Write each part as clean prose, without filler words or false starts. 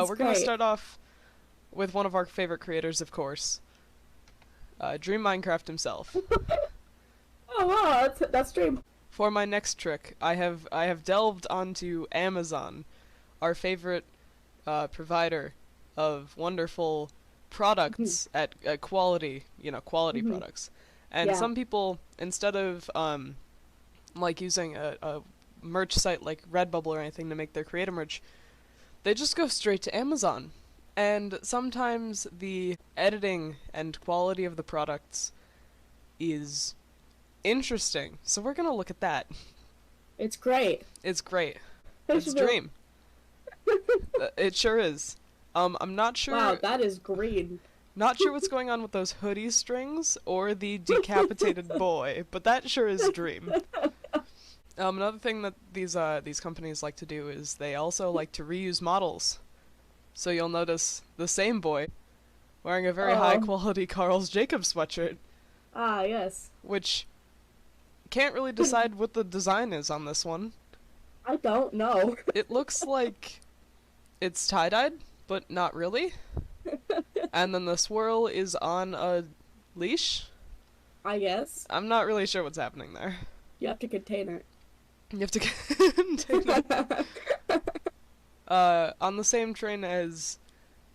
We're gonna start off with one of our favorite creators, of course. Dream Minecraft himself. Oh wow, that's Dream. For my next trick, I have delved onto Amazon, our favorite provider of wonderful products at quality, quality products. And Yeah. some people, instead of like using a merch site like Redbubble or anything to make their creator merch, they just go straight to Amazon. And sometimes the editing and quality of the products is interesting. So we're gonna look at that. It's great. It's great. It's Dream. It sure is. I'm not sure. Wow, that is green. Not sure what's going on with those hoodie strings or the decapitated boy, but that sure is Dream. Another thing that these companies like to do is they also like to reuse models. So you'll notice the same boy wearing a very high quality Carl's Jacobs sweatshirt. Ah, yes. Which can't really decide what the design is on this one. I don't know. It looks like it's tie-dyed, but not really. And then the swirl is on a leash? I guess. I'm not really sure what's happening there. You have to contain it. You have to contain it. On the same train as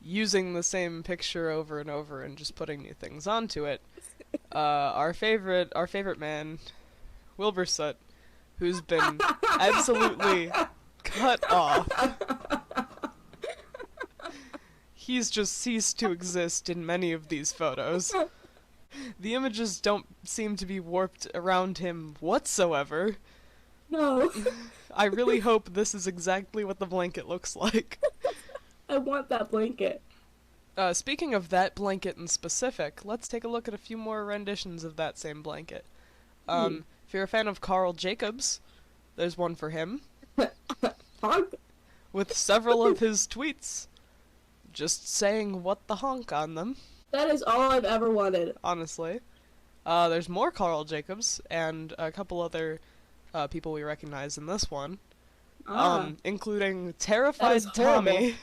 using the same picture over and over and just putting new things onto it, our favorite man, Wilbur Soot, who's been absolutely cut off. He's just ceased to exist in many of these photos. The images don't seem to be warped around him whatsoever. No. I really hope this is exactly what the blanket looks like. I want that blanket. Speaking of that blanket in specific, let's take a look at a few more renditions of that same blanket. If you're a fan of Carl Jacobs, there's one for him. Honk? With several of his tweets just saying what the honk on them. That is all I've ever wanted. Honestly. There's more Carl Jacobs and a couple other people we recognize in this one. Including Terrified Tommy.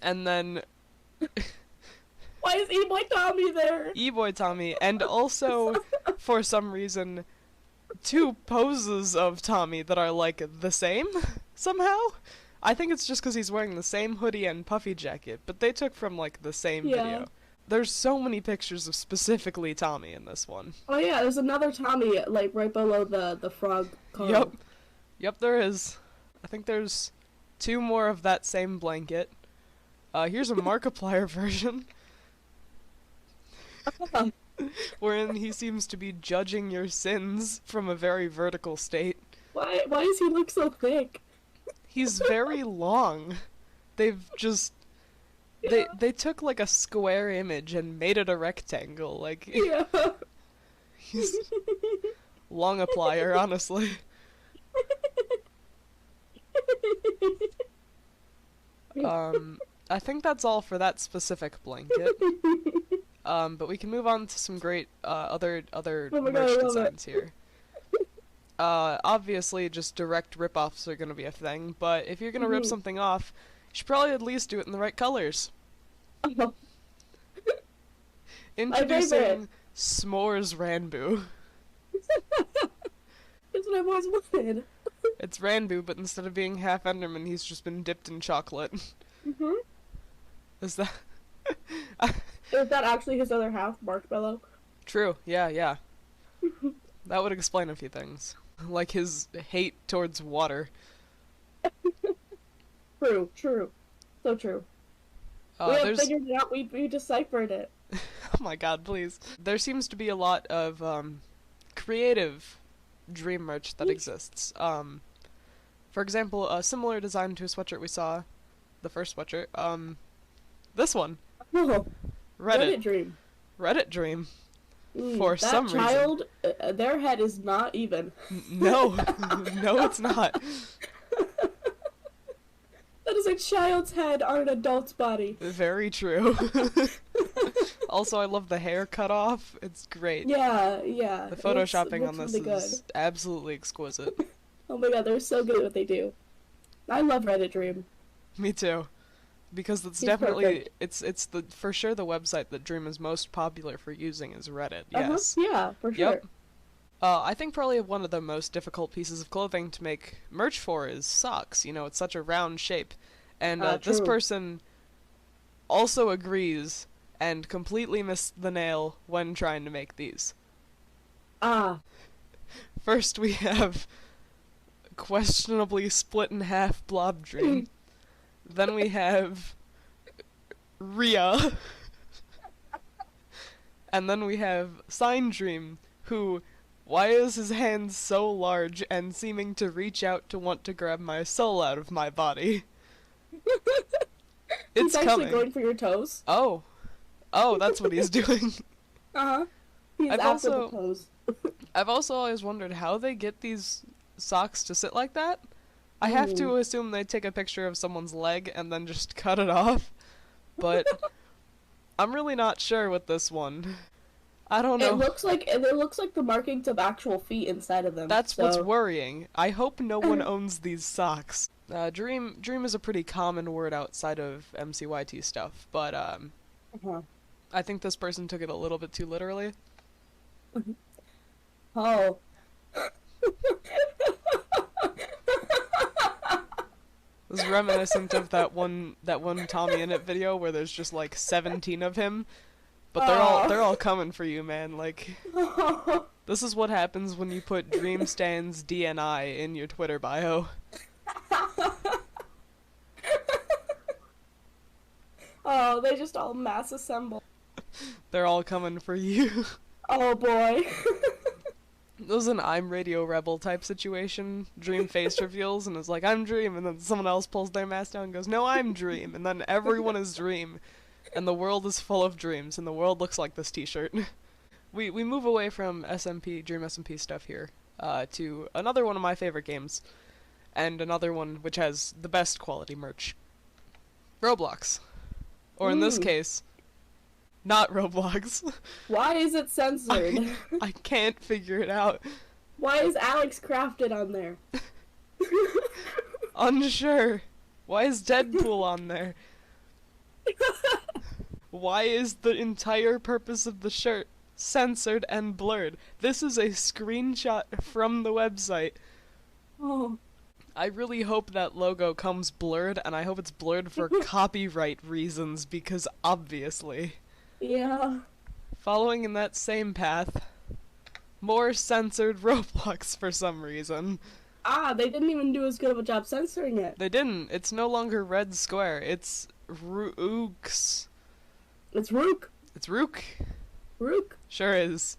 And then why is E-Boy Tommy there? E-Boy Tommy, and also, for some reason, two poses of Tommy that are, like, the same, somehow? I think it's just because he's wearing the same hoodie and puffy jacket, but they took from, like, the same video. There's so many pictures of specifically Tommy in this one. Oh yeah, there's another Tommy, like, right below the frog column. Yep, there is. I think there's two more of that same blanket. Here's a Markiplier version. Wherein he seems to be judging your sins from a very vertical state. Why does he look so thick? He's very long. They've just... They took, like, a square image and made it a rectangle, like... Yeah. He's... Long-a-plier, honestly. I think that's all for that specific blanket. But we can move on to some great other merch designs here. Obviously, just direct rip-offs are gonna be a thing, but if you're gonna rip something off, you should probably at least do it in the right colors. Introducing S'mores Ranboo. That's what I've always wanted. It's Ranboo, but instead of being half Enderman, he's just been dipped in chocolate. Is that... Is that actually his other half, Marshmallow? True, yeah. That would explain a few things. Like his hate towards water. True. So true. We have figured it out, we deciphered it. Oh my god, please. There seems to be a lot of, creative Dream merch that exists. For example, a similar design to a sweatshirt we saw, the first sweatshirt, this one. Oh, Reddit Dream. Reddit Dream. For some reason. That child, their head is not even. No. No, it's not. That is a child's head on an adult's body. Very true. Also, I love the hair cut off. It's great. Yeah. The photoshopping on this really is absolutely exquisite. Oh my god, they're so good at what they do. I love Reddit Dream. Me too. because it's He's definitely perfect. it's the for sure the website that Dream is most popular for using is Reddit. Yes. Yeah, for Yep. sure. I think probably one of the most difficult pieces of clothing to make merch for is socks. You know, it's such a round shape. And this True. person also agrees and completely missed the nail when trying to make these. Ah. First, we have questionably split in half Blob Dream. Then we have Rhea. And then we have Sign Dream, who, why is his hand so large and seeming to reach out to want to grab my soul out of my body? He's It's actually coming. going for your toes. Oh. Oh, that's what he's doing. Uh-huh. He's I've after the also toes. I've also always wondered how they get these socks to sit like that. I have to assume they take a picture of someone's leg and then just cut it off, but I'm really not sure with this one. I don't know. It looks like the markings of actual feet inside of them. That's what's So worrying. I hope no one owns these socks. Dream is a pretty common word outside of MCYT stuff, but uh-huh. I think this person took it a little bit too literally. Oh. This is reminiscent of that one Tommy Innit video where there's just like 17 of him, but they're all coming for you, man. Like, this is what happens when you put DreamStan's DNI in your Twitter bio. Oh, they just all mass assemble. They're all coming for you. Oh boy. This was an I'm Radio Rebel type situation. Dream face reveals and is like, I'm Dream, and then someone else pulls their mask down and goes, no, I'm Dream, and then everyone is Dream, and the world is full of dreams, and the world looks like this t-shirt. We move away from SMP, DreamSMP stuff here, to another one of my favorite games, and another one which has the best quality merch. Roblox. Or in this case, not Roblox. Why is it censored? I can't figure it out. Why is Alex Crafted on there? Unsure. Why is Deadpool on there? Why is the entire purpose of the shirt censored and blurred? This is a screenshot from the website. Oh. I really hope that logo comes blurred, and I hope it's blurred for copyright reasons, because obviously. Yeah. Following in that same path, more censored Roblox for some reason. Ah, they didn't even do as good of a job censoring it. They didn't. It's no longer Red Square. It's Rooks. It's Rook. It's Rook. Rook. Sure is.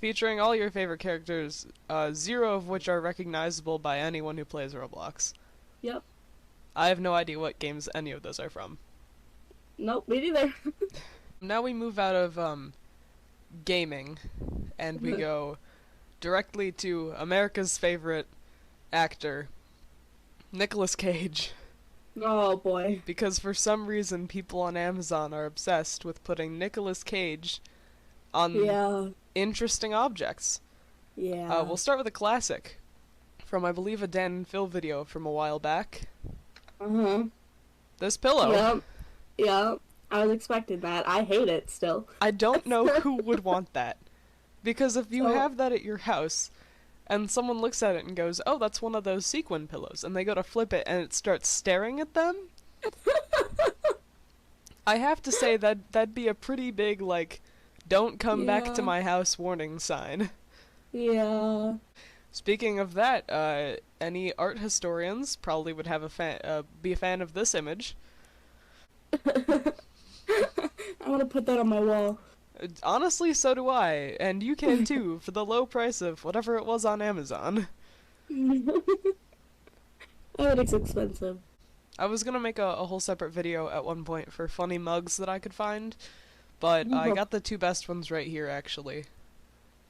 Featuring all your favorite characters, 0 of which are recognizable by anyone who plays Roblox. Yep. I have no idea what games any of those are from. Nope, me neither. Now we move out of gaming, and we go directly to America's favorite actor, Nicolas Cage. Oh boy. Because for some reason people on Amazon are obsessed with putting Nicolas Cage on interesting objects. Yeah. We'll start with a classic from, I believe, a Dan and Phil video from a while back. Uh-huh. This pillow. Yep. Yep. I was expecting that. I hate it still. I don't know who would want that. Because if you have that at your house, and someone looks at it and goes, oh, that's one of those sequin pillows, and they go to flip it and it starts staring at them, I have to say that'd be a pretty big, like, don't come back to my house warning sign. Yeah. Speaking of that, any art historians probably would have be a fan of this image. I want to put that on my wall. Honestly, so do I, and you can too, for the low price of whatever it was on Amazon. Oh, it's expensive. I was gonna make a whole separate video at one point for funny mugs that I could find, but I got the two best ones right here, actually.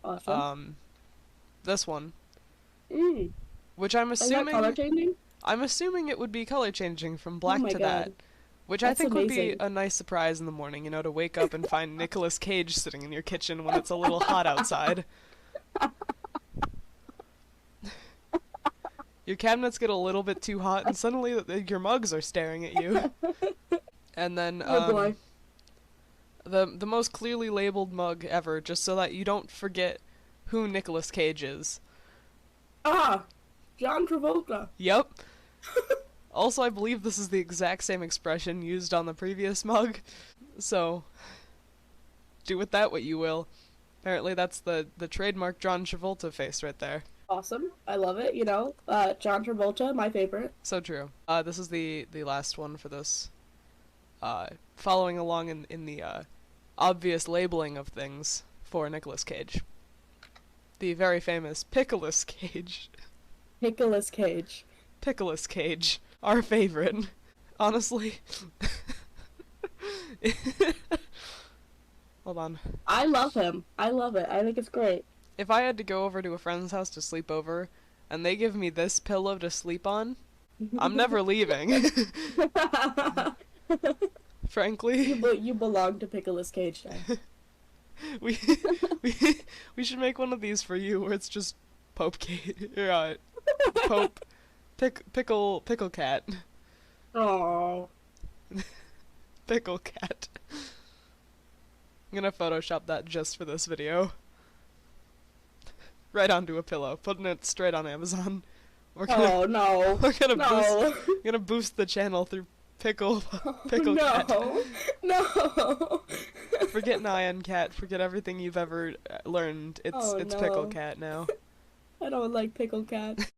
Awesome. This one. Which I'm assuming... Is that color changing? I'm assuming it would be color changing from black to that. Which That's I think amazing. would be a nice surprise in the morning, you know, to wake up and find Nicolas Cage sitting in your kitchen when it's a little hot outside. Your cabinets get a little bit too hot and suddenly your mugs are staring at you. And then Oh boy. the most clearly labeled mug ever, just so that you don't forget who Nicolas Cage is. Ah, John Travolta. Yep. Also, I believe this is the exact same expression used on the previous mug, so do with that what you will. Apparently that's the trademark John Travolta face right there. Awesome. I love it, you know. John Travolta, my favorite. So true. This is the last one for this. Following along in the obvious labeling of things for Nicolas Cage. The very famous Pickles Cage. Nicolas Cage. Pickles Cage. Our favorite. Honestly. Hold on. I love him. I love it. I think it's great. If I had to go over to a friend's house to sleep over, and they give me this pillow to sleep on, I'm never leaving. Frankly. You belong to Pickles Cage now. we, we we should make one of these for you where it's just PopeKat. PopeKat. Oh. PopeKat. I'm gonna Photoshop that just for this video. Right onto a pillow, putting it straight on Amazon. Oh no! We're gonna no! boost the channel through Pickle no! Cat. No! Forget Nyan Cat. Forget everything you've ever learned. It's no. Pickle Cat now. I don't like Pickle Cat.